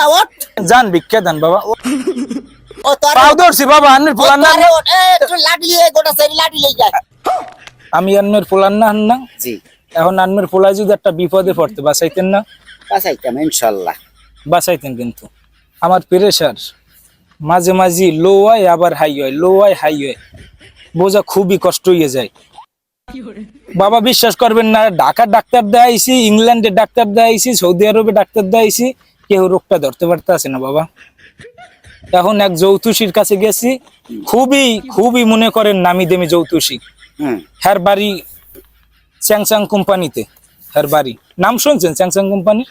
শালা ওঠ জান ভিক্ষা দেন বাবা। ও তোর পাও ধরছি বাবা, আন্নের ফুলান না। একটু লাঠি লিয়ে গোটা সাইড লাঠি লিয়ে যায়। আমি আন্নের ফুলান না না। জি এখন আন্নের ফুলাই যদি একটা বিপদে পড়তে বাঁচাইতেন না? বাঁচাইতাম ইনশাআল্লাহ। বাঁচাইতেন, কিন্তু আমার প্রেশার মাঝে মাঝে লো হয় আবার হাই হয়, লো হয় হাই হয়, বোঝা খুবই কষ্ট হয়ে যায় বাবা। বিশ্বাস করবেন না, ঢাকার ডাক্তার দেখাইছি, ইংল্যান্ডের ডাক্তার দেখাইছি, সৌদি আরবে ডাক্তার দেখাইছি, কেউ রোগটা ধরতে পারতেছে না বাবা। এখন এক জ্যোতিষীর কাছে গেছি, খুবই খুবই মনে করেন নামি দামি জ্যোতিষী। হ্যার বাড়ি স্যাংসাং কোম্পানিতে, হ্যার বাড়ি নাম শুনছেন স্যাংসাং কোম্পানির?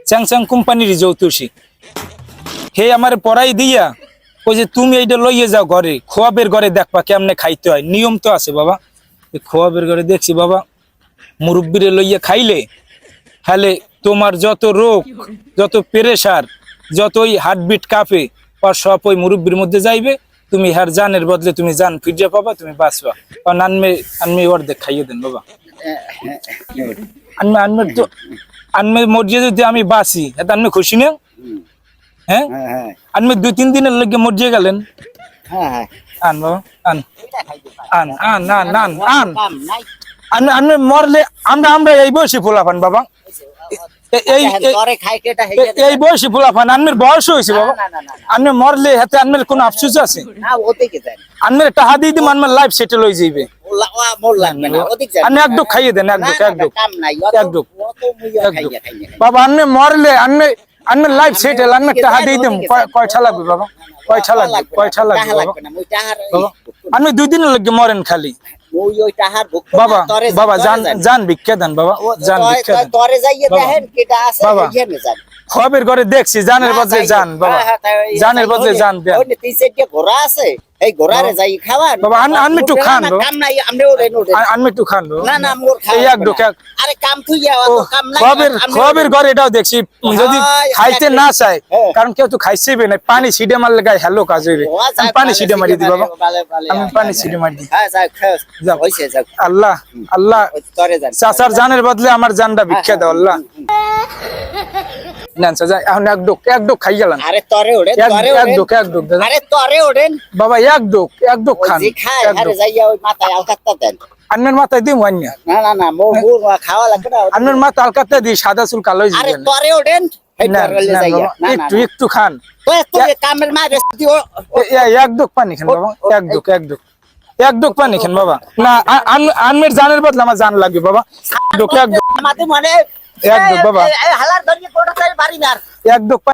স্যাংসাং কোম্পানির জ্যোতিষী। হে আমার পড়াই দিয়া ওই যে তুমি এইটা লইয়ে যাও ঘরে, খোয়াবের ঘরে দেখবা কেমনে খাইতে হয়, নিয়ম তো আছে বাবা। খোয়াবের ঘরে দেখছি বাবা, মুরব্বিরে লইয়া খাইলে হলে তোমার যত রোগ, যত প্রেসার, যতই হার্টবিট কাঁপে, সব ওই মুরব্বির মধ্যে যাইবে। তুমি হার জানের বদলে তুমি জান ফিরে পাবা, তুমি বাঁচবা। কারণ আনমে অর্ধেক খাইয়ে দেন বাবা। আনমে তো আনমে মর্জি যদি আমি বাঁচি, এত আনমে খুশি না? হ্যাঁ, আনমে 2-3 দিনের লগে মর্জিয়ে গেলেন। আন বাবা, আন আন আন আন আন আন আন আনমে মরলে আমরা এই বয়সী ফুলাফান বাবা, এই বয়সী ফুলাফান। আনমের বয়স হয়েছে বাবা, আনমে মরলে হাতে আনমের কোন আফসোস আছে? আনমের টাকা দিয়ে দিম, আনমের লাইফ সেটেল হয়ে যাইবে। আন্নে একদম খাইয়ে দেন, একদম বাবা। আন্নে মরলে আন্নে লাইফ সেটেল, আন্নে টাকা দিয়ে দিম। কয়টা লাগবে বাবা? কয়টা লাগবে বাবা? আন্নে 2 দিনের লগে মরেন খালি বাবা। বাবা জান ভিক্ষা দেন বাবা, জান ভিক্ষা দেন বাবা। খবের ঘরে দেখছি, জানের বদলে জান বাবা, জানের বদলে জান দেন। ঘোড়া আছে, এই ঘোড়ারে যাই খাওয়ান বাবা। আনমে একটু খান বাবা, কাম নাই আমনে ওরে নোরে আনমে একটু খান বাবা। না না মোর খাওয়া এই একদম আরে কাম তুই যাও, তো কাম নাই। খবের ঘরে এটাও দেখছি, যদি খাইতে না চায়, কারণ কেউ তো খাইছেই না, পানি ছিটে মারলে গায়ে হ্যালো কাজ হইবে। আমি পানি ছিটে মারি দি বাবা, আমি পানি ছিটে মারি দি। হ্যাঁ যাও হইছে যাও। আল্লাহ আল্লাহ, তরে যান চাচার জানের বদলে আমার জানটা ভিক্ষা দাও আল্লাহ। না চাচা, এখন এক ডোক খাই গেলাম। আরে তরে ওড়ে, তরে ওড়ে, এক ডোক দাদা। আরে তরে ওড়েন বাবা, এক ডোক খান। জি খায়, আরে যাইয়া ওই মাথায় আলকাত্তা দেন। আন্নের মাথায় দিই মান্না। না মোর খাওয়া লাগবে না। আন্নের মাথা আলকাত্তা দিই, সাদা চুল কালো হয়ে আরে যাবে। তরে ওড়েন, এই তরে যাইয়া না না একটু খান। ওই তুই কামের মাঝে দিও। এক ডোক পানি খান বাবা, এক ডোক পানি খান বাবা। না আন্নের জানের বদলে আমার জান লাগবে বাবা। এক ডোক আমাদের মানে এক ডোক বাবা, হালার ধরিয়ে কোটা বাড়ি না। এক ডোক